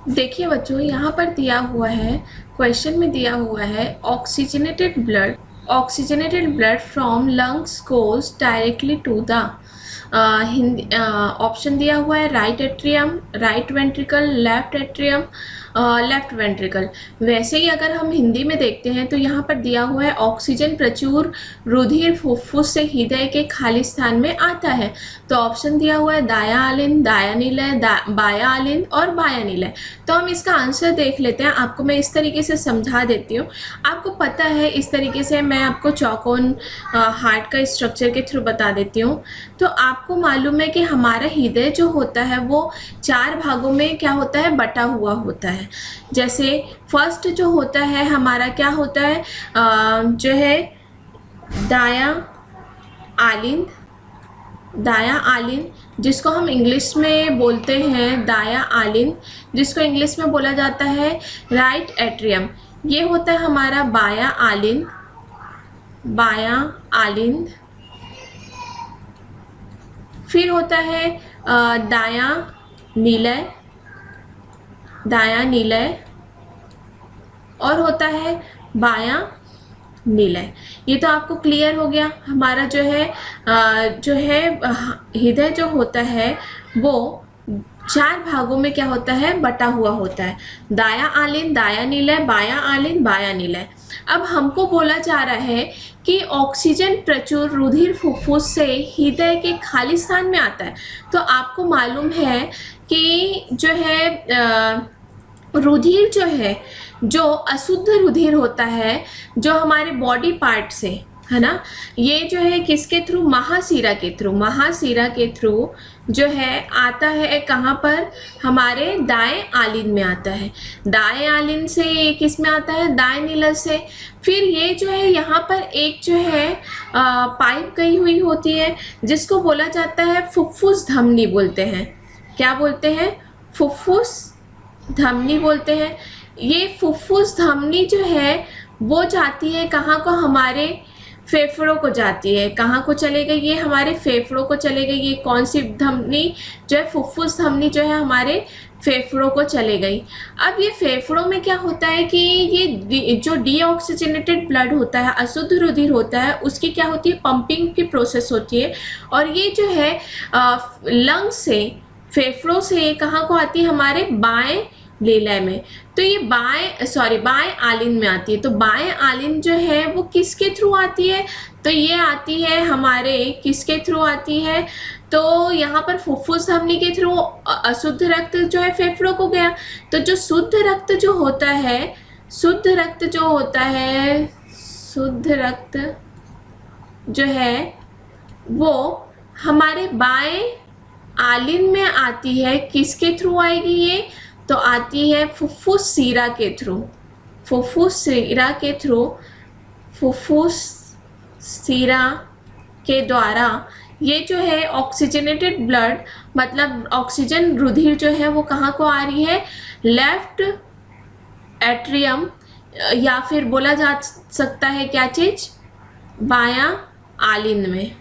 देखिए बच्चों, यहाँ पर दिया हुआ है, क्वेश्चन में दिया हुआ है oxygenated blood from lungs goes directly to the Hindi option दिया हुआ है right atrium, right ventricle, left atrium, left ventricle. वैसे ही अगर हम हिंदी में देखते हैं तो यहाँ पर दिया हुआ है ऑक्सीजन प्रचुर रुधिर फुफ्फुस से हृदय के खाली स्थान में आता है। तो ऑप्शन दिया हुआ है दाया आलिन, दाया निलय, बाया आलिन और बाया निलय। तो हम इसका आंसर देख लेते हैं। आपको मैं इस तरीके से समझा देती हूँ। आपको पता है, इस तरीके से मैं आपको चौकोन हार्ट का स्ट्रक्चर के थ्रू बता देती हूँ। तो आपको मालूम है कि हमारा हृदय जो होता है वो 4 भागों में क्या होता है, बटा हुआ होता है। जैसे फर्स्ट जो होता है हमारा क्या होता है, जो है दाया आलिन, जिसको हम इंग्लिश में बोलते हैं दाया आलिन, जिसको इंग्लिश में बोला जाता है राइट एट्रियम। ये होता है हमारा बाया आलिन। फिर होता है दाया नीलय और होता है बाया निलय। ये तो आपको क्लियर हो गया। हमारा जो है हृदय जो होता है वो 4 भागों में क्या होता है, बटा हुआ होता है। दाया आलिन, दाया निलय, बाया आलिन, बाया निलय। अब हमको बोला जा रहा है कि ऑक्सीजन प्रचुर रुधिर फुफ्फुस से हृदय के खाली स्थान में आता है। तो आपको मालूम है कि जो है रुधिर जो है, जो अशुद्ध रुधिर होता है, जो हमारे बॉडी पार्ट से है ना, ये जो है किसके थ्रू, महाशिरा के थ्रू जो है आता है। कहाँ पर, हमारे दाएं आलिन में आता है। दाएं आलिन से ये किस में आता है, दाएं नीलय से। फिर ये जो है यहाँ पर एक जो है पाइप गई हुई होती है, जिसको बोला जाता है फुफ्फुस धमनी बोलते हैं। क्या बोलते हैं, फुफ्फुस धमनी बोलते हैं। ये फुफ्फुस धमनी जो है वो जाती है कहाँ को, हमारे फेफड़ों को जाती है। कहाँ को चले गई, ये हमारे फेफड़ों को चले गई। ये कौन सी धमनी जो है, फुफ्फुस धमनी जो है हमारे फेफड़ों को चले गई। अब ये फेफड़ों में क्या होता है कि ये जो डीऑक्सीजनेटेड ब्लड होता है, अशुद्ध रुधिर होता है, उसकी क्या होती है, पंपिंग की प्रोसेस होती है। और ये जो है लंग्स से, फेफड़ों से कहाँ को आती है, हमारे बाएं लीलय में। तो ये बाएं आलिन में आती है। तो बाएं आलिन जो है वो किसके थ्रू आती है, तो ये आती है हमारे किसके थ्रू आती है, तो यहाँ पर फुफ्फुस धमनी के थ्रू अशुद्ध रक्त जो है फेफड़ों को गया। तो जो शुद्ध रक्त जो होता है वो हमारे बाएं आलिन में आती है। किसके थ्रू आएगी ये, तो आती है फुफ्फुस सीरा के द्वारा। ये जो है ऑक्सीजनेटेड ब्लड, मतलब ऑक्सीजन रुधिर जो है वो कहाँ को आ रही है, लेफ्ट एट्रियम, या फिर बोला जा सकता है क्या चीज, बाया आलिन में।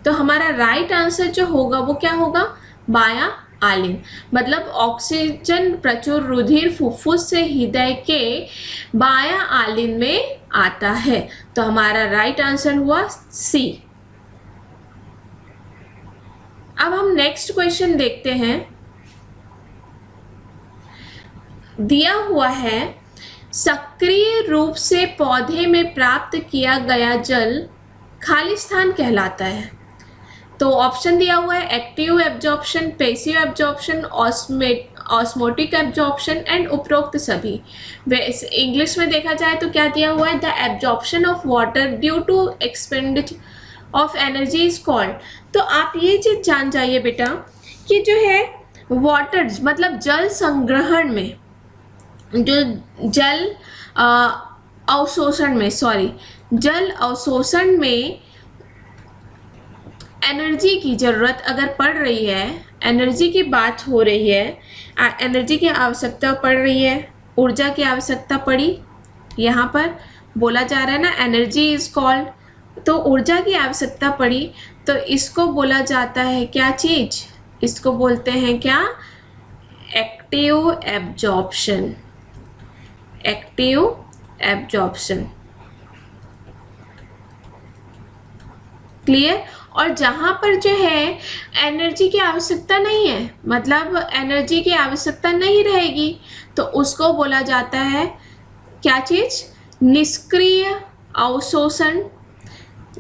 तो हमारा राइट आंसर जो होगा वो क्या होगा, बाया आलिन। मतलब ऑक्सीजन प्रचुर रुधिर फुफ्फुस से हृदय के बाया आलिन में आता है। तो हमारा राइट आंसर हुआ सी। अब हम नेक्स्ट क्वेश्चन देखते हैं। दिया हुआ है सक्रिय रूप से पौधे में प्राप्त किया गया जल खाली स्थान कहलाता है। तो ऑप्शन दिया हुआ है active absorption, passive absorption, osmotic absorption and उपरोक्त सभी। इंग्लिश में देखा जाए तो क्या दिया हुआ है, the absorption of water due to expenditure of energy is called. तो आप ये चीज जान जाइए बेटा कि जो है वाटर मतलब जल संग्रहण में, जो जल अवशोषण में एनर्जी की ज़रूरत अगर पड़ रही है, एनर्जी की बात हो रही है, एनर्जी की आवश्यकता पड़ रही है, ऊर्जा की आवश्यकता पड़ी, यहाँ पर बोला जा रहा है ना एनर्जी इज कॉल्ड, तो ऊर्जा की आवश्यकता पड़ी, तो इसको बोला जाता है क्या चीज़, इसको बोलते हैं क्या, active absorption, active absorption. Clear. और जहाँ पर जो है एनर्जी की आवश्यकता नहीं है, मतलब एनर्जी की आवश्यकता नहीं रहेगी, तो उसको बोला जाता है क्या चीज? निष्क्रिय अवशोषण।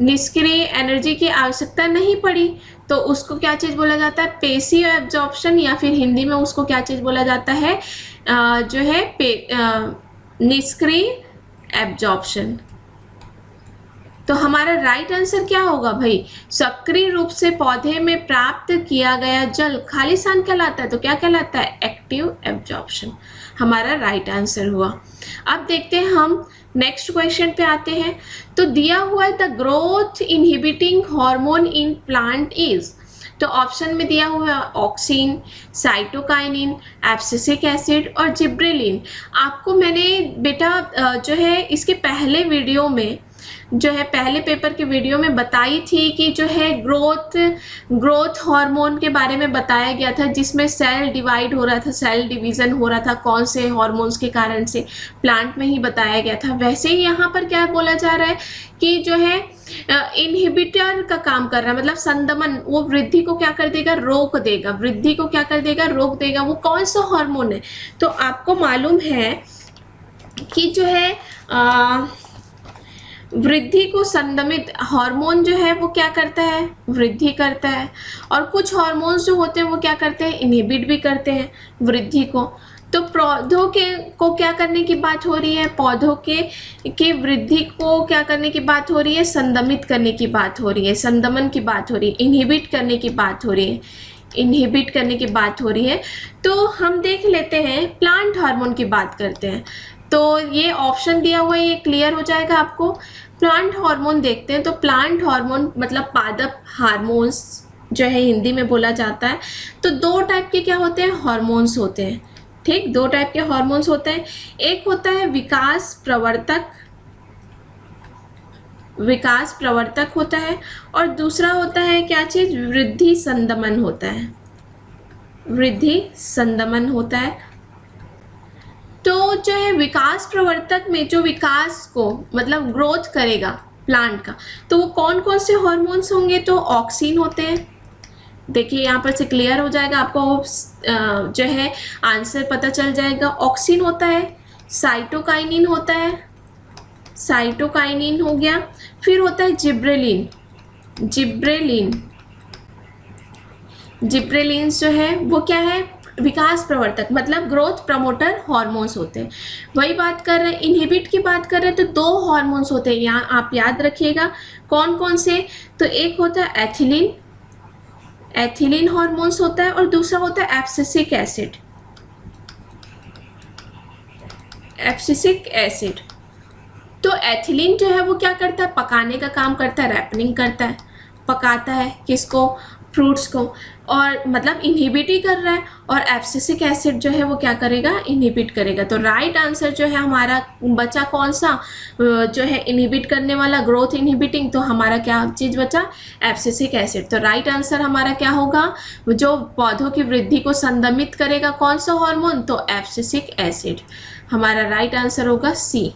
निष्क्रिय, एनर्जी की आवश्यकता नहीं पड़ी तो उसको क्या चीज बोला जाता है? पेसिव एब्जॉर्प्शन, या फिर हिंदी में उसको क्या चीज बोला जाता है? जो है निष्क्रिय एब्जॉर्प्शन। तो हमारा राइट आंसर क्या होगा भाई? सक्रिय रूप से पौधे में प्राप्त किया गया जल खालिस्तान कहलाता है, तो क्या कहलाता है? Active absorption. हमारा राइट आंसर हुआ। अब देखते हैं हम नेक्स्ट क्वेश्चन पे आते हैं। तो दिया हुआ है the growth inhibiting hormone in plant is, तो ऑप्शन में दिया हुआ है ऑक्सिन, साइटोकाइनिन, एब्सिसिक एसिड और जिब्रेलिन। आपको मैंने बेटा जो है इसके पहले वीडियो में, जो है पहले पेपर के वीडियो में बताई थी कि जो है ग्रोथ हार्मोन के बारे में बताया गया था, जिसमें सेल डिवाइड हो रहा था, सेल डिवीज़न हो रहा था, कौन से हार्मोन्स के कारण से, प्लांट में ही बताया गया था। वैसे ही यहाँ पर क्या बोला जा रहा है कि जो है इनहिबिटर का काम कर रहा है, मतलब संदमन, वो वृद्धि को क्या कर देगा? रोक देगा। वृद्धि को क्या कर देगा? रोक देगा। वो कौन सा हार्मोन है? तो आपको मालूम है कि जो है वृद्धि को संदमित हार्मोन जो है वो क्या करता है? वृद्धि करता है। और कुछ हार्मोन्स जो होते हैं वो क्या करते हैं? इनहिबिट भी करते हैं वृद्धि को। तो पौधों के को क्या करने की बात हो रही है? पौधों के वृद्धि को क्या करने की बात हो रही है? संदमित करने की बात हो रही है, संदमन की बात हो रही है, इनहिबिट करने की बात हो रही है, इनहिबिट करने की बात हो रही है। तो हम देख लेते हैं, प्लांट हार्मोन की बात करते हैं। तो ये ऑप्शन दिया हुआ है, ये क्लियर हो जाएगा आपको। प्लांट हार्मोन देखते हैं। तो प्लांट हार्मोन मतलब पादप हार्मोन्स जो है हिंदी में बोला जाता है। तो दो टाइप के क्या होते हैं? हार्मोन्स होते हैं। ठीक, दो टाइप के हार्मोन्स होते हैं। एक होता है विकास प्रवर्तक, विकास प्रवर्तक होता है, और दूसरा होता है क्या चीज? वृद्धि संदमन होता है, वृद्धि संदमन होता है। तो जो है विकास प्रवर्तक में जो विकास को मतलब ग्रोथ करेगा प्लांट का, तो वो कौन कौन से हार्मोन्स होंगे? तो ऑक्सिन होते हैं। देखिए यहाँ पर से क्लियर हो जाएगा आपको, जो है आंसर पता चल जाएगा। ऑक्सिन होता है, साइटोकाइनिन होता है, साइटोकाइनिन हो गया, फिर होता है जिब्रेलिन। जिब्रेलिन, जिब्रेलिन जो है वो क्या है? विकास प्रवर्तक, मतलब ग्रोथ प्रमोटर हार्मोन्स होते हैं। वही बात कर रहे हैं, इनहिबिट की बात कर रहे हैं, तो दो हार्मोन्स होते हैं यहाँ, आप याद रखिएगा कौन कौन से। तो एक होता है एथिलीन, एथिलीन हार्मोन्स होता है, और दूसरा होता है एब्सिसिक एसिड, एब्सिसिक एसिड। तो एथिलीन जो है वो क्या करता है? पकाने का काम करता है, रैपनिंग करता है, पकाता है किसको? फ्रूट्स को, और मतलब इनहिबिट ही कर रहा है। और एब्सिसिक एसिड जो है वो क्या करेगा? इनहिबिट करेगा। तो राइट आंसर जो है हमारा बचा कौन सा? जो है इनहिबिट करने वाला, ग्रोथ इनहिबिटिंग। तो हमारा क्या चीज़ बचा? Abscisic acid. तो राइट आंसर हमारा क्या होगा? जो पौधों की वृद्धि को संदमित करेगा कौन सा हार्मोन? तो एब्सिसिक एसिड। हमारा राइट आंसर होगा सी।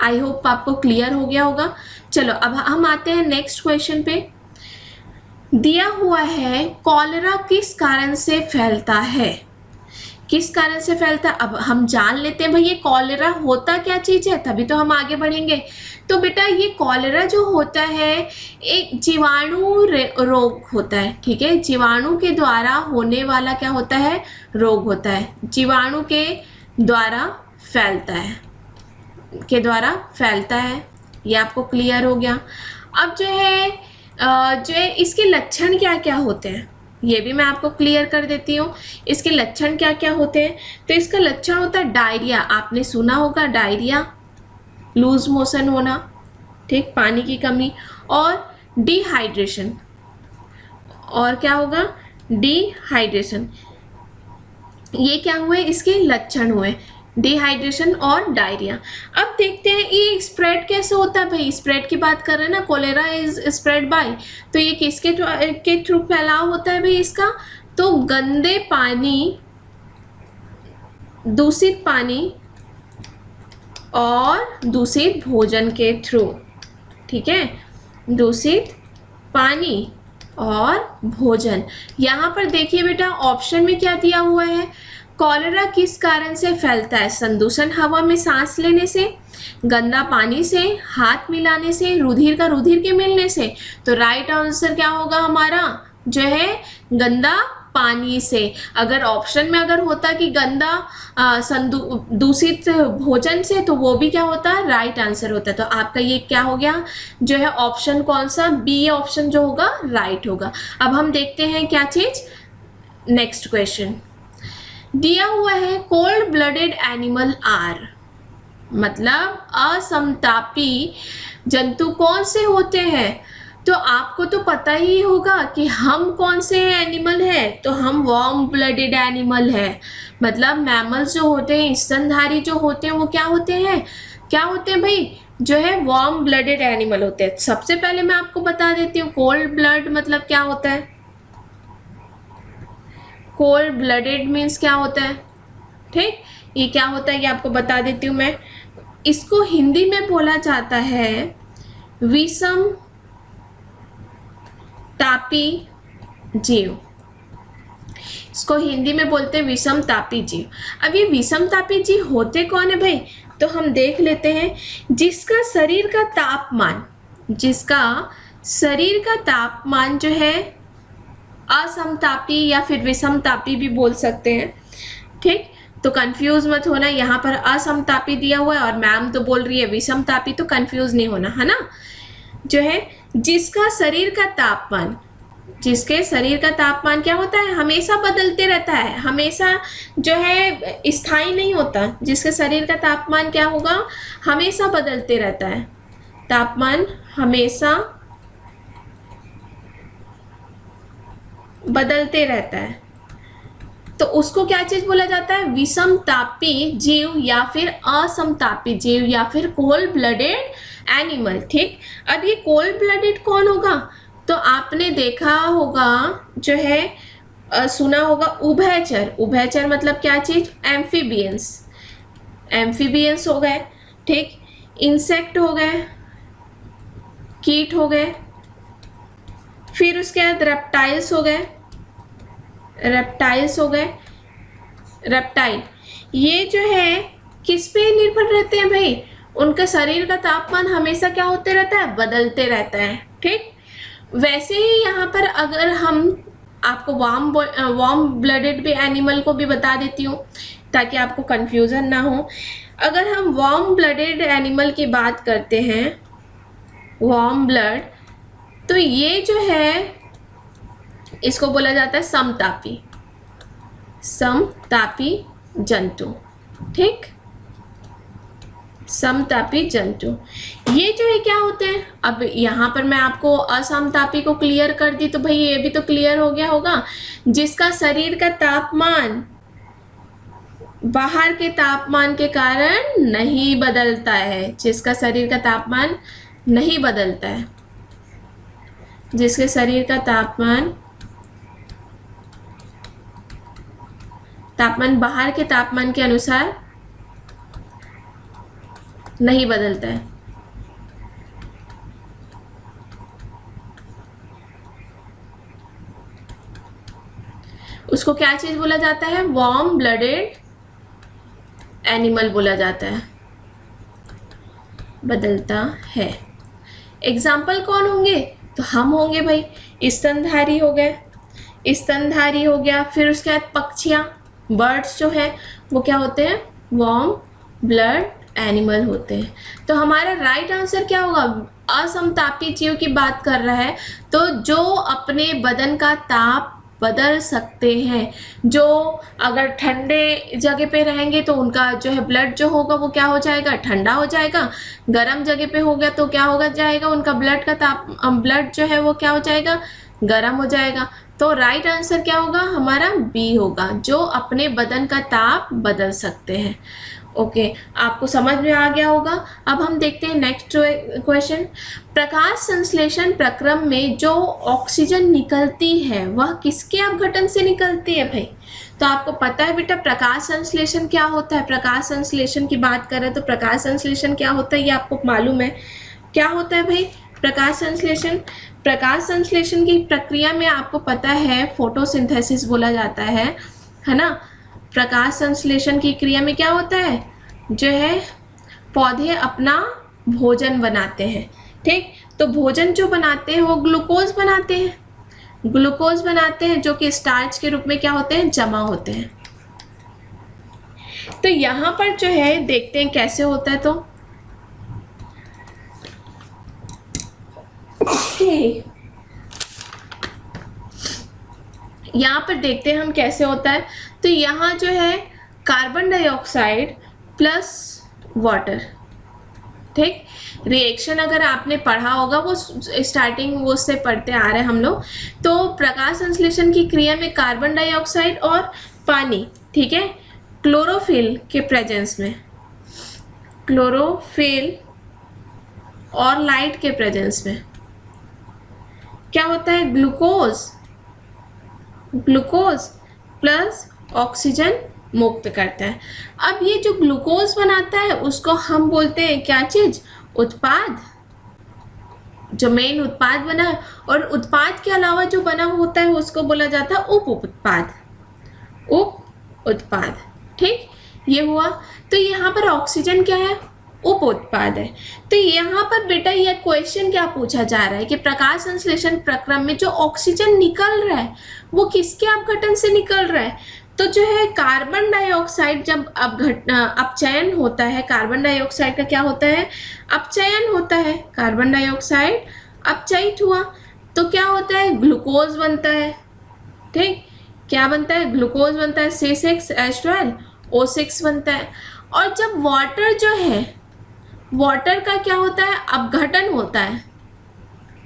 आई होप आपको क्लियर हो गया होगा। चलो अब हम आते हैं नेक्स्ट क्वेश्चन पे। दिया हुआ है कॉलेरा किस कारण से फैलता है? किस कारण से फैलता है? अब हम जान लेते हैं भाई ये कॉलेरा होता क्या चीज़ है, तभी तो हम आगे बढ़ेंगे। तो बेटा ये कॉलेरा जो होता है एक जीवाणु रोग होता है, ठीक है? जीवाणु के द्वारा होने वाला क्या होता है? रोग होता है, जीवाणु के द्वारा फैलता है, के द्वारा फैलता है। ये आपको क्लियर हो गया। अब जो है इसके लक्षण क्या क्या होते हैं ये भी मैं आपको क्लियर कर देती हूँ। इसके लक्षण क्या क्या होते हैं? तो इसका लक्षण होता है डायरिया, आपने सुना होगा डायरिया, लूज मोशन होना, ठीक, पानी की कमी, और डिहाइड्रेशन। और क्या होगा? डिहाइड्रेशन। ये क्या हुए? इसके लक्षण हुए, डिहाइड्रेशन और डायरिया। अब देखते हैं ये स्प्रेड कैसे होता है भाई। स्प्रेड की बात कर रहे हैं ना, कोलेरा इज स्प्रेड बाय, तो ये किसके के थ्रू फैलाव होता है भाई इसका? तो गंदे पानी दूषित पानी और दूषित भोजन के थ्रू। ठीक है, दूषित पानी और भोजन। यहाँ पर देखिए बेटा ऑप्शन में क्या दिया हुआ है, कॉलेरा किस कारण से फैलता है? संदूषण हवा में सांस लेने से, गंदा पानी से, हाथ मिलाने से, रुधिर का रुधिर के मिलने से। तो राइट आंसर क्या होगा हमारा जो है गंदा पानी से। अगर ऑप्शन में अगर होता कि गंदा दूषित भोजन से, तो वो भी क्या होता है राइट आंसर होता। तो आपका ये क्या हो गया जो है ऑप्शन कौन सा, बी ऑप्शन जो होगा राइट होगा। अब हम देखते हैं क्या चीज, नेक्स्ट क्वेश्चन दिया हुआ है कोल्ड ब्लडेड एनिमल आर, मतलब असमतापी जंतु कौन से होते हैं? तो आपको तो पता ही होगा कि हम कौन से एनिमल है, तो हम वार्म ब्लडेड एनिमल है। मतलब मैमल्स जो होते हैं, स्तनधारी जो होते हैं, वो क्या होते हैं, क्या होते हैं भाई, जो है वार्म ब्लडेड एनिमल होते हैं। सबसे पहले मैं आपको बता देती हूँ कोल्ड ब्लड मतलब क्या होता है। कोल्ड ब्लडेड मीन्स क्या होता है, ठीक, ये क्या होता है ये आपको बता देती हूँ मैं। इसको हिंदी में बोला जाता है विषम तापी जीव। इसको हिंदी में बोलते हैं विषम तापी जीव। अब ये विषम तापी जीव होते कौन है भाई, तो हम देख लेते हैं। जिसका शरीर का तापमान, जिसका शरीर का तापमान जो है असमतापी या फिर विषम तापी भी बोल सकते हैं, ठीक। तो कंफ्यूज मत होना, यहाँ पर असमतापी दिया हुआ है और मैम तो बोल रही है विषम तापी, तो कंफ्यूज नहीं होना है ना। जो है जिसका शरीर का तापमान, जिसके शरीर का तापमान क्या होता है, हमेशा बदलते रहता है, हमेशा जो है स्थायी नहीं होता। जिसके शरीर का तापमान क्या होगा, हमेशा बदलते रहता है, तापमान हमेशा बदलते रहता है, तो उसको क्या चीज बोला जाता है, विषम तापी जीव या फिर असमतापी जीव या फिर कोल्ड ब्लडेड एनिमल, ठीक। अब ये कोल्ड ब्लडेड कौन होगा, तो आपने देखा होगा जो है सुना होगा उभयचर। उभयचर मतलब क्या चीज, एम्फीबियंस, एम्फीबियंस हो गए, ठीक। इंसेक्ट हो गए, कीट हो गए, फिर उसके बाद रेप्टाइल्स हो गए, रेप्टाइल्स हो गए, रेप्टाइल। ये जो है किस पे निर्भर रहते हैं भाई, उनका शरीर का तापमान हमेशा क्या होते रहता है, बदलते रहता है, ठीक। वैसे ही यहाँ पर अगर हम आपको वार्म ब्लडेड भी एनिमल को भी बता देती हूँ ताकि आपको कंफ्यूजन ना हो। अगर हम वार्म ब्लडेड एनिमल की बात करते हैं, वार्म ब्लड, तो ये जो है इसको बोला जाता है समतापी, समतापी जंतु, ठीक, समतापी जंतु। ये जो है क्या होते हैं, अब यहाँ पर मैं आपको असमतापी को क्लियर कर दी, तो भाई ये भी तो क्लियर हो गया होगा। जिसका शरीर का तापमान बाहर के तापमान के कारण नहीं बदलता है, जिसका शरीर का तापमान नहीं बदलता है, जिसके शरीर का तापमान बाहर के तापमान के अनुसार नहीं बदलता है। उसको क्या चीज बोला जाता है, वार्म ब्लडेड एनिमल बोला जाता है, बदलता है। एग्जाम्पल कौन होंगे, तो हम होंगे भाई, स्तनधारी हो गए, स्तनधारी हो गया। फिर उसके बाद पक्षियाँ, बर्ड्स जो है वो क्या होते हैं, वार्म ब्लड एनिमल होते हैं। तो हमारा राइट आंसर क्या होगा, असमतापी जीव की बात कर रहा है, तो जो अपने बदन का ताप बदल सकते हैं, जो अगर ठंडे जगह पे रहेंगे तो उनका जो है ब्लड जो होगा वो क्या हो जाएगा, ठंडा हो जाएगा। गर्म जगह पे हो गया तो क्या होगा जाएगा, उनका ब्लड का ब्लड जो है वो क्या हो जाएगा, गर्म हो जाएगा। तो राइट आंसर क्या होगा हमारा, बी होगा, जो अपने बदन का ताप बदल सकते हैं। ओके, आपको समझ में आ गया होगा। अब हम देखते हैं नेक्स्ट क्वेश्चन। प्रकाश संश्लेषण प्रक्रम में जो ऑक्सीजन निकलती है वह किसके अपघटन से निकलती है भाई? तो आपको पता है बेटा प्रकाश संश्लेषण क्या होता है। प्रकाश संश्लेषण की बात करें तो प्रकाश संश्लेषण क्या होता है ये आपको मालूम है। क्या होता है भाई प्रकाश संश्लेषण? प्रकाश संश्लेषण की प्रक्रिया में आपको पता है फोटोसिंथेसिस बोला जाता है ना। प्रकाश संश्लेषण की क्रिया में क्या होता है, जो है पौधे अपना भोजन बनाते हैं, ठीक। तो भोजन जो बनाते हैं वो ग्लूकोज बनाते हैं, ग्लूकोज बनाते हैं जो कि स्टार्च के रूप में क्या होते हैं, जमा होते हैं। तो यहाँ पर जो है देखते हैं कैसे होता है। तो यहाँ पर देखते हैं हम कैसे होता है। तो यहाँ जो है कार्बन डाइऑक्साइड प्लस वाटर, ठीक। रिएक्शन अगर आपने पढ़ा होगा वो स्टार्टिंग वो से पढ़ते आ रहे हैं हम लोग। तो प्रकाश संश्लेषण की क्रिया में कार्बन डाइऑक्साइड और पानी, ठीक है, क्लोरोफिल के प्रेजेंस में, क्लोरोफिल और लाइट के प्रेजेंस में क्या होता है, ग्लूकोज प्लस ऑक्सीजन मुक्त करता है। अब ये जो ग्लूकोज बनाता है उसको हम बोलते हैं क्या चीज, उत्पाद, जो मेन उत्पाद बना है। और उत्पाद के अलावा जो बना होता है उसको बोला जाता है उप उत्पाद, ठीक। ये हुआ। तो यहाँ पर ऑक्सीजन क्या है, उप उत्पाद है। तो यहाँ पर बेटा ये क्वेश्चन क्या पूछा जा रहा है कि प्रकाश संश्लेषण प्रक्रम में जो ऑक्सीजन निकल रहा है वो किसके अपघटन से निकल रहा है। तो जो है कार्बन डाइऑक्साइड जब अपचयन होता है, कार्बन डाइऑक्साइड का क्या होता है, अपचयन होता है। कार्बन डाइऑक्साइड अपचयित हुआ तो क्या होता है, ग्लूकोज बनता है, ठीक। क्या बनता है, ग्लूकोज बनता है, C6H12O6 बनता है। और जब वाटर जो है, वाटर का क्या होता है, अपघटन होता है।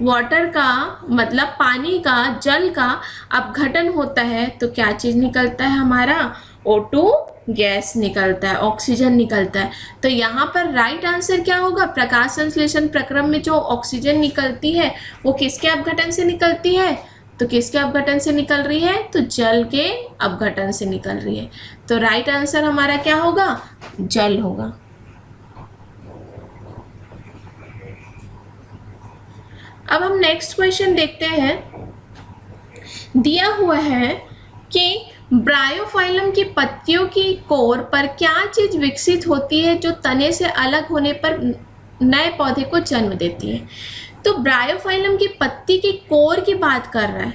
वाटर का मतलब पानी का, जल का अपघटन होता है तो क्या चीज निकलता है हमारा, O2 गैस निकलता है, ऑक्सीजन निकलता है। तो यहाँ पर राइट आंसर क्या होगा, प्रकाश संश्लेषण प्रक्रम में जो ऑक्सीजन निकलती है वो किसके अपघटन से निकलती है, तो किसके अपघटन से निकल रही है, तो जल के अपघटन से निकल रही है। तो राइट आंसर हमारा क्या होगा, जल होगा। अब हम नेक्स्ट क्वेश्चन देखते हैं। दिया हुआ है कि ब्रायोफाइलम की पत्तियों की कोर पर क्या चीज विकसित होती है जो तने से अलग होने पर नए पौधे को जन्म देती है। तो ब्रायोफाइलम की पत्ती की कोर की बात कर रहा है,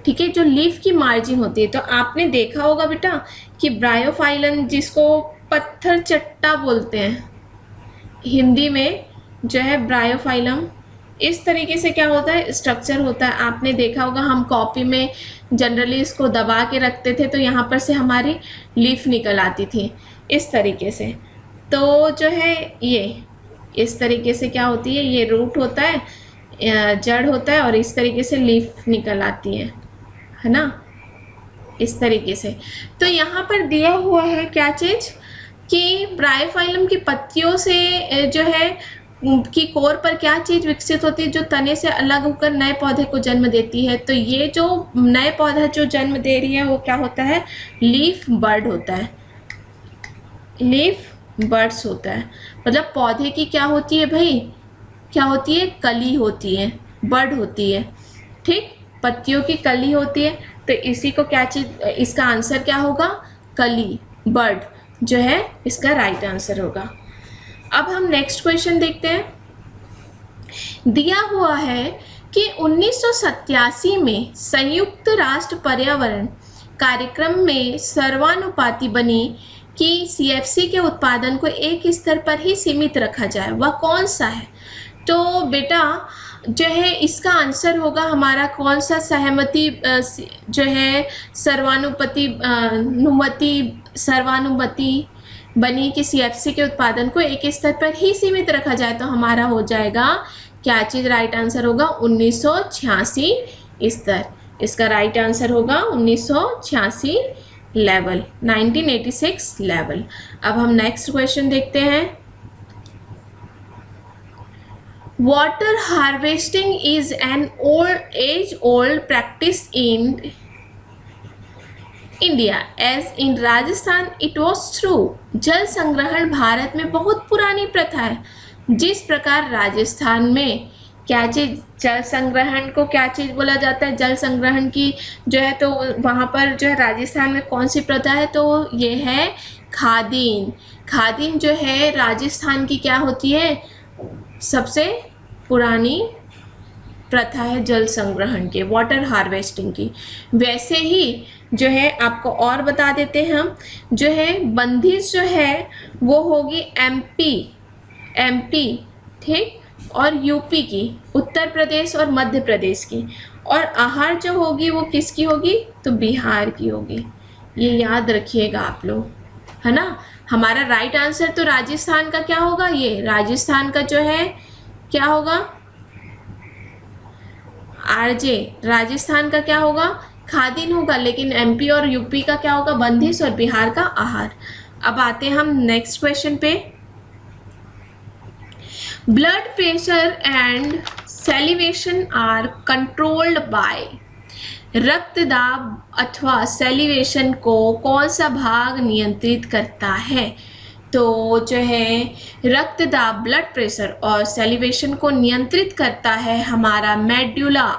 ठीक है, जो लीफ की मार्जिन होती है। तो आपने देखा होगा बेटा कि ब्रायोफाइलम, जिसको पत्थर चट्टा बोलते हैं हिंदी में, जो है ब्रायोफाइलम इस तरीके से क्या होता है, स्ट्रक्चर होता है। आपने देखा होगा हम कॉपी में जनरली इसको दबा के रखते थे तो यहाँ पर से हमारी लीफ निकल आती थी इस तरीके से। तो जो है ये इस तरीके से क्या होती है, ये रूट होता है, जड़ होता है और इस तरीके से लीफ निकल आती है ना, इस तरीके से। तो यहाँ पर दिया हुआ है क्या चीज़ कि ब्रायोफाइलम की पत्तियों से जो है की कोर पर क्या चीज़ विकसित होती है जो तने से अलग होकर नए पौधे को जन्म देती है। तो ये जो नए पौधा जो जन्म दे रही है वो क्या होता है, लीफ बर्ड होता है, लीफ बर्ड्स होता है। मतलब पौधे की क्या होती है भाई, क्या होती है, कली होती है, बर्ड होती है, ठीक, पत्तियों की कली होती है। तो इसी को क्या चीज, इसका आंसर क्या होगा, कली, बर्ड जो है इसका राइट आंसर होगा। अब हम नेक्स्ट क्वेश्चन देखते हैं। दिया हुआ है कि 1987 में संयुक्त राष्ट्र पर्यावरण कार्यक्रम में सर्वानुपाती बनी कि CFC के उत्पादन को एक स्तर पर ही सीमित रखा जाए, वह कौन सा है। तो बेटा जो है इसका आंसर होगा हमारा कौन सा, सहमति जो है सर्वानुमति बनी कि CFC के उत्पादन को एक स्तर पर ही सीमित रखा जाए। तो हमारा हो जाएगा क्या चीज़, राइट आंसर होगा 1986 स्तर। इसका राइट आंसर होगा 1986 लेवल, 1986 लेवल। अब हम नेक्स्ट क्वेश्चन देखते हैं। Water harvesting is an old practice in India as in Rajasthan it was through. जल संग्रहण भारत में बहुत पुरानी प्रथा है। जिस प्रकार राजस्थान में क्या चीज, जल संग्रहण को क्या चीज बोला जाता है, जल संग्रहण की जो है, तो वहाँ पर जो है राजस्थान में कौन सी प्रथा है, तो ये है खादीन। खादीन जो है राजस्थान की क्या होती है, सबसे पुरानी प्रथा है जल संग्रहण के, वाटर हार्वेस्टिंग की। वैसे ही जो है आपको और बता देते हैं हम, जो है बंदिश जो है वो होगी एमपी, ठीक, और यूपी की, उत्तर प्रदेश और मध्य प्रदेश की। और आहार जो होगी वो किसकी होगी, तो बिहार की होगी। ये याद रखिएगा आप लोग, है ना। हमारा राइट आंसर तो राजस्थान का क्या होगा, ये राजस्थान का जो है क्या होगा, आरजे, राजस्थान का क्या होगा, खादीन होगा। लेकिन एमपी और यूपी का क्या होगा, बंदिश, और बिहार का आहार। अब आते हैं हम नेक्स्ट क्वेश्चन पे। Blood pressure and salivation are controlled by. रक्तदाब अथवा सेलिवेशन को कौन सा भाग नियंत्रित करता है, तो जो है रक्तदाब, ब्लड प्रेशर और सेलिवेशन को नियंत्रित करता है हमारा मेडुला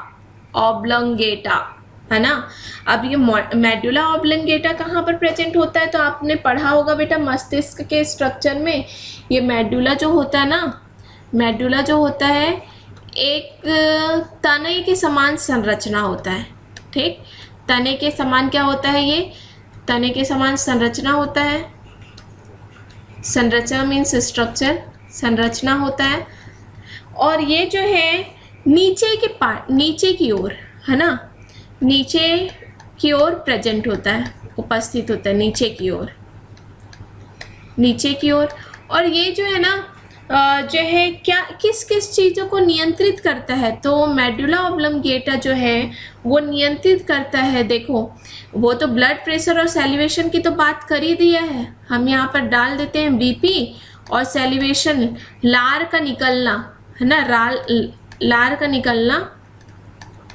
ऑब्लंगेटा, है ना। अब ये मेडुला ऑब्लंगेटा कहाँ पर प्रेजेंट होता है, तो आपने पढ़ा होगा बेटा मस्तिष्क के स्ट्रक्चर में। ये मेडुला जो होता है ना, मेडुला जो होता है एक तने के समान संरचना होता है, ठीक। तने के समान क्या होता है, ये तने के समान संरचना होता है। संरचना मीन्स स्ट्रक्चर, संरचना होता है। और ये जो है नीचे के पार्ट, नीचे की ओर, है ना, नीचे की ओर प्रेजेंट होता है, उपस्थित होता है नीचे की ओर, नीचे की ओर। और ये जो है ना जो है क्या, किस किस चीज़ों को नियंत्रित करता है, तो मेडुला ऑब्लंगेटा जो है वो नियंत्रित करता है। देखो वो तो ब्लड प्रेशर और सेलिवेशन की तो बात कर ही दिया है, हम यहाँ पर डाल देते हैं बीपी और सेलिवेशन, लार का निकलना, है ना, लार का निकलना,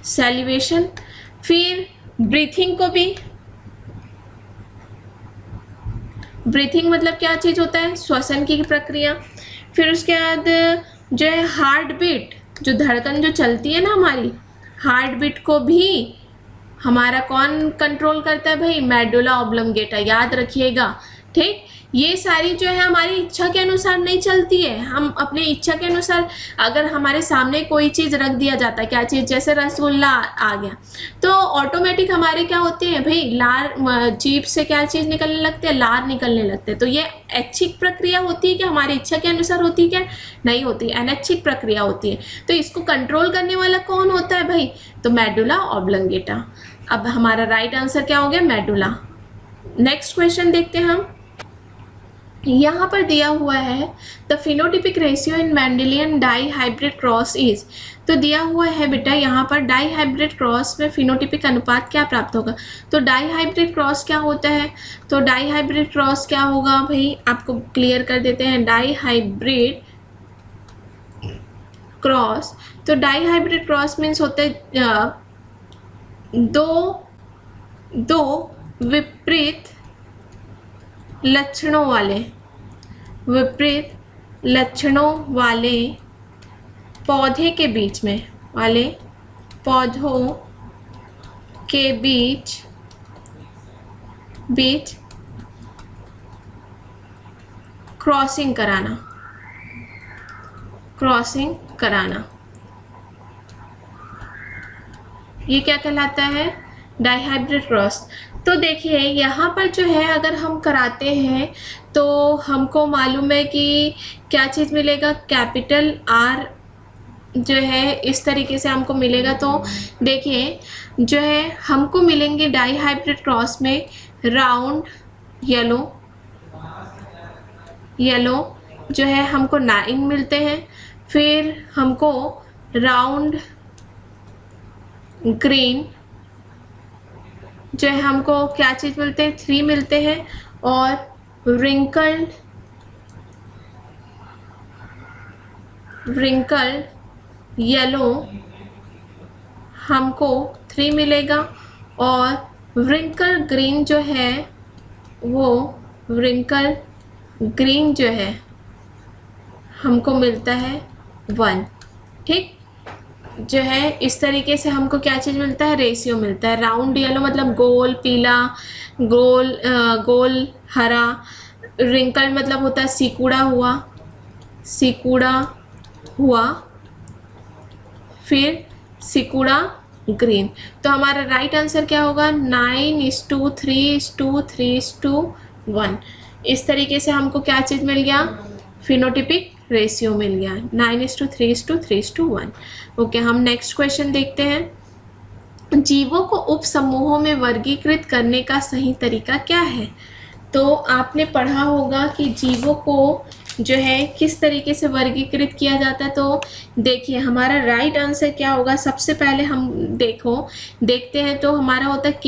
सेलिवेशन। फिर ब्रीथिंग को भी, ब्रीथिंग मतलब क्या चीज़ होता है, श्वसन की प्रक्रिया। फिर उसके बाद जो है हार्ट बीट, जो धड़कन जो चलती है ना हमारी, हार्ट बीट को भी हमारा कौन कंट्रोल करता है भाई, मेडुला ऑब्लंगेटा, याद रखिएगा, ठीक। ये सारी जो है हमारी इच्छा के अनुसार नहीं चलती है। हम अपने इच्छा के अनुसार, अगर हमारे सामने कोई चीज़ रख दिया जाता है, क्या चीज़, जैसे रसगुल्ला आ गया, तो ऑटोमेटिक हमारे क्या होते हैं भाई, लार, जीभ से क्या चीज़ निकलने लगती है, लार निकलने लगते हैं। तो ये ऐच्छिक प्रक्रिया होती है कि हमारी इच्छा के अनुसार होती है, क्या नहीं होती, अनैच्छिक प्रक्रिया होती है। तो इसको कंट्रोल करने वाला कौन होता है भाई, तो मेडुला ऑब्लंगेटा। अब हमारा राइट आंसर क्या हो गया, मेडुला। नेक्स्ट क्वेश्चन देखते हैं हम। यहाँ पर दिया हुआ है the phenotypic ratio in Mendelian dihybrid cross is. तो दिया हुआ है बेटा यहाँ पर डाई हाइब्रिड क्रॉस में फिनोटिपिक अनुपात क्या प्राप्त होगा। तो डाई हाइब्रिड क्रॉस क्या होता है, तो डाई हाइब्रिड क्रॉस क्या होगा भाई, आपको क्लियर कर देते हैं। डाई हाइब्रिड क्रॉस, तो डाई हाइब्रिड क्रॉस मीन्स होता है दो विपरीत लक्षणों वाले पौधे के बीच में, वाले पौधों के बीच क्रॉसिंग कराना, ये क्या कहलाता है, डाईहाइब्रिड क्रॉस। तो देखिए यहाँ पर जो है अगर हम कराते हैं तो हमको मालूम है कि क्या चीज़ मिलेगा, कैपिटल आर जो है इस तरीके से हमको मिलेगा। तो देखिए जो है हमको मिलेंगे डाईहाइब्रिड क्रॉस में राउंड येलो जो है हमको 9 मिलते हैं। फिर हमको राउंड ग्रीन जो है हमको क्या चीज़ मिलते हैं, 3 मिलते हैं, और रिंकल्ड येलो हमको 3 मिलेगा, और रिंकल ग्रीन जो है वो रिंकल ग्रीन जो है हमको मिलता है 1। ठीक, जो है इस तरीके से हमको क्या चीज़ मिलता है, रेशियो मिलता है। राउंड येलो मतलब गोल पीला, गोल हरा, रिंकल मतलब होता है सिकुड़ा हुआ, फिर सिकुड़ा ग्रीन। तो हमारा राइट आंसर क्या होगा, 9:3:3:1। इस तरीके से हमको क्या चीज़ मिल गया, फिनोटिपिक रेशियो मिल गया, 9:3:3:1। ओके, हम नेक्स्ट क्वेश्चन देखते हैं। जीवों को उप समूहों में वर्गीकृत करने का सही तरीका क्या है? तो आपने पढ़ा होगा कि जीवों को जो है किस तरीके से वर्गीकृत किया जाता है। तो देखिए हमारा राइट आंसर क्या होगा, सबसे पहले हम देखते हैं तो हमारा होता है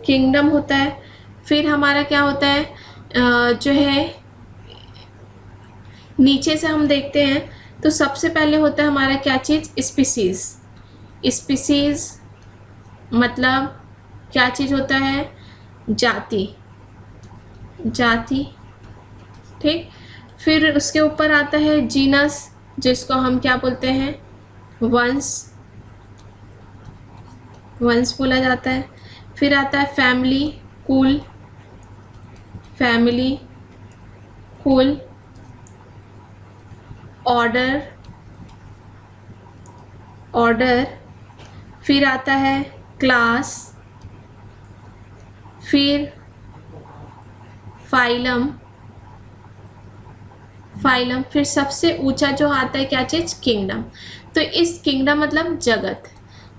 किंगडम होता है। फिर हमारा क्या होता है, जो है नीचे से हम देखते हैं तो सबसे पहले होता है हमारा क्या चीज़, स्पीसीज मतलब क्या चीज़ होता है, जाति। ठीक, फिर उसके ऊपर आता है जीनस, जिसको हम क्या बोलते हैं, वंश बोला जाता है। फिर आता है फैमिली, कुल, ऑर्डर, फिर आता है क्लास, फिर फाइलम, फिर सबसे ऊंचा जो आता है क्या चीज़, किंगडम। तो इस किंगडम मतलब जगत,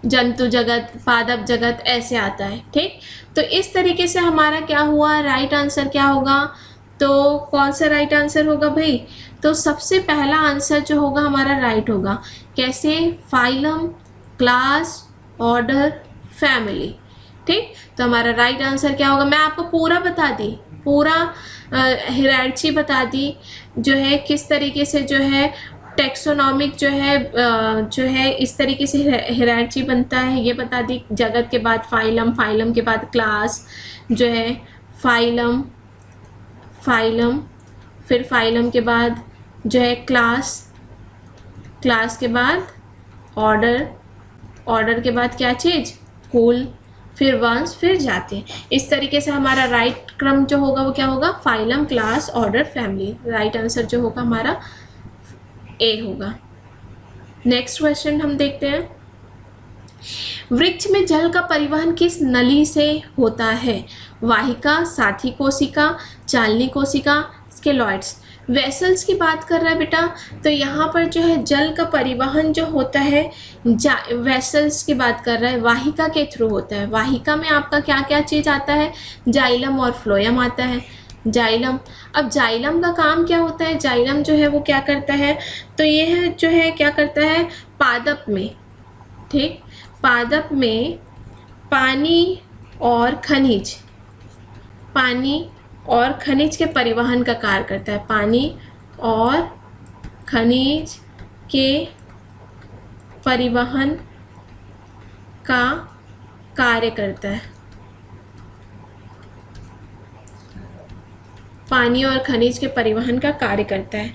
जंतु जगत, पादप जगत ऐसे आता है। ठीक, तो इस तरीके से हमारा क्या हुआ, राइट आंसर क्या होगा, तो कौन सा राइट आंसर होगा भाई, तो सबसे पहला आंसर जो होगा हमारा राइट होगा। कैसे, फाइलम, क्लास, ऑर्डर, फैमिली। ठीक, तो हमारा राइट आंसर क्या होगा, मैं आपको पूरा बता दी, पूरा हायरार्की बता दी, जो है किस तरीके से जो है टेक्सोनॉमिक जो है इस तरीके से हायरार्की बनता है, ये बता दी। जगत के बाद फाइलम, के बाद क्लास जो है, फाइलम, फिर फाइलम के बाद जो है क्लास के बाद ऑर्डर के बाद क्या चीज़, कुल, फिर वंश, फिर जाति। इस तरीके से हमारा राइट क्रम जो होगा वो क्या होगा, phylum, class, order, family. Right answer जो होगा हमारा ए होगा। नेक्स्ट क्वेश्चन हम देखते हैं। वृक्ष में जल का परिवहन किस नली से होता है? वाहिका, साथी कोशिका, चालनी कोशिका, स्केलॉइड्स। वेसल्स की बात कर रहा है बेटा, तो यहाँ पर जो है जल का परिवहन जो होता है वेसल्स की बात कर रहा है, वाहिका के थ्रू होता है। वाहिका में आपका क्या क्या चीज़ आता है, जाइलम और फ्लोएम आता है। जाइलम, अब जाइलम का काम क्या होता है, जाइलम जो है वो क्या करता है, तो ये है जो है क्या करता है, पादप में, ठीक, पादप में पानी और खनिज के परिवहन का कार्य करता है। पानी और खनिज के परिवहन का कार्य करता है। पानी और खनिज के परिवहन का कार्य करता है।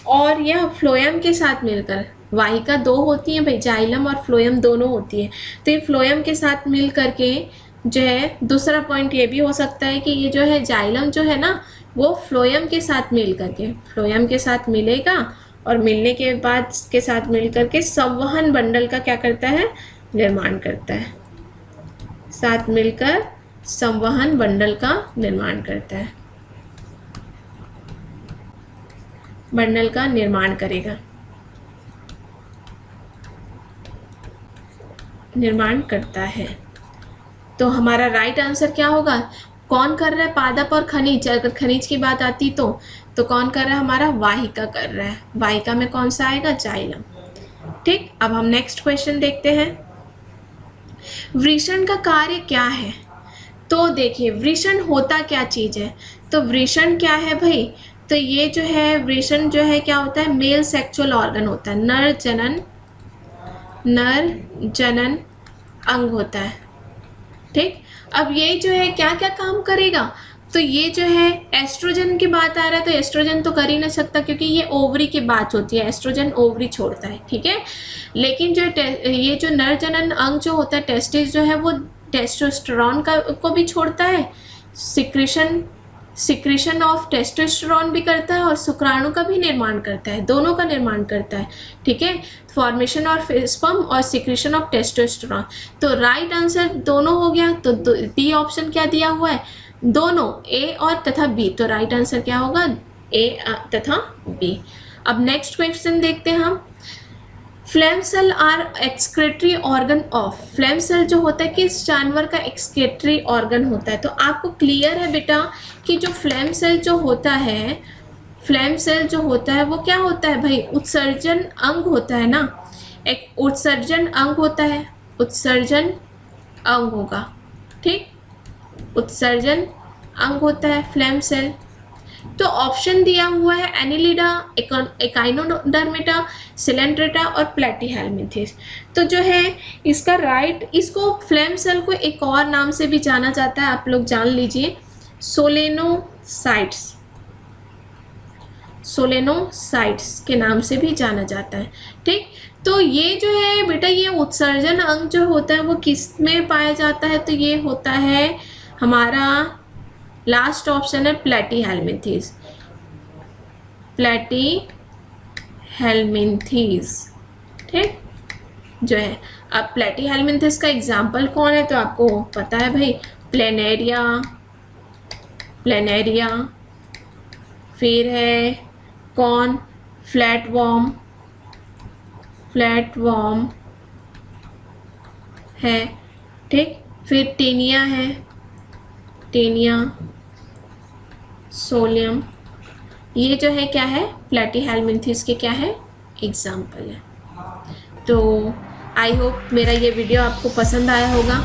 और यह फ्लोएम के साथ मिलकर, वाहिका दो होती हैं भाई, जाइलम और फ्लोएम दोनों होती है, तो ये फ्लोएम के साथ मिल करके जो है, दूसरा पॉइंट ये भी हो सकता है कि ये जो है जाइलम जो है ना वो फ्लोएम के साथ मिल करके, फ्लोएम के साथ मिलेगा, और मिलने के बाद के साथ मिल करके संवहन बंडल का क्या करता है, निर्माण करता है। साथ मिलकर संवहन बंडल का निर्माण करता है, बंडल का निर्माण करेगा, निर्माण करता है। तो हमारा राइट आंसर क्या होगा, कौन कर रहा है, पादप और खनिज। अगर खनिज की बात आती तो कौन कर रहा है, हमारा वाहिका कर रहा है। वाहिका में कौन सा आएगा, जाइलम। ठीक, अब हम नेक्स्ट क्वेश्चन देखते हैं। वृषण का कार्य क्या है? तो देखिए वृषण होता क्या चीज़ है? तो वृषण क्या है भाई? तो ये जो है वृषण जो है क्या होता है? मेल सेक्सुअल ऑर्गन होता है, नर जनन अंग होता है। ठीक, अब ये जो है क्या क्या काम करेगा? तो ये जो है एस्ट्रोजन की बात आ रहा है, तो एस्ट्रोजन तो कर ही नहीं सकता क्योंकि ये ओवरी की बात होती है, एस्ट्रोजन ओवरी छोड़ता है। ठीक है, लेकिन जो ये जो नर जनन अंग जो होता है टेस्टिस जो है वो टेस्टोस्टेरोन को भी छोड़ता है, सिक्रीशन ऑफ टेस्टोस्टेरोन भी करता है और शुक्राणु का भी निर्माण करता है, दोनों का निर्माण करता है। ठीक है, फॉर्मेशन ऑफ स्पर्म और सिक्रीशन ऑफ टेस्टोस्टेरोन। तो राइट आंसर दोनों हो गया। तो बी ऑप्शन क्या दिया हुआ है? दोनों, ए और तथा बी। तो राइट आंसर क्या होगा? ए तथा बी। अब नेक्स्ट क्वेश्चन देखते हैं हम। Flame cell are excretory organ of. Flame cell जो होता है किस जानवर का एक्सक्रेटरी ऑर्गन होता है? तो आपको क्लियर है बेटा कि जो फ्लैम सेल जो होता है, फ्लैम सेल जो होता है वो क्या होता है भाई? उत्सर्जन अंग होता है ना, एक उत्सर्जन अंग होता है, उत्सर्जन अंग होगा। ठीक, उत्सर्जन अंग होता है फ्लैम सेल। तो ऑप्शन दिया हुआ है एनिलिडा, एकाइनोडर्मेटा, सिलेंड्रेटा और प्लेटीहेल्मिंथेस। तो जो है इसका राइट, इसको फ्लैम सेल को एक और नाम से भी जाना जाता है, आप लोग जान लीजिए, सोलेनोसाइट्स, सोलेनोसाइट्स के नाम से भी जाना जाता है। ठीक, तो ये जो है बेटा ये उत्सर्जन अंग जो होता है वो किस में पाया जाता है? तो ये होता है हमारा लास्ट ऑप्शन है प्लेटीहेल्मिंथेस, प्लेटीहेल्मिंथेस। ठीक, जो है अब प्लेटीहेल्मिंथेस का एग्जाम्पल कौन है? तो आपको पता है भाई, प्लेनेरिया, फिर है कौन? फ्लैटवर्म है। ठीक, फिर टेनिया है, टेनिया सोलियम। ये जो है क्या है? प्लेटीहेल्मिंथेस के क्या है? एग्जाम्पल है। तो आई होप मेरा ये वीडियो आपको पसंद आया होगा।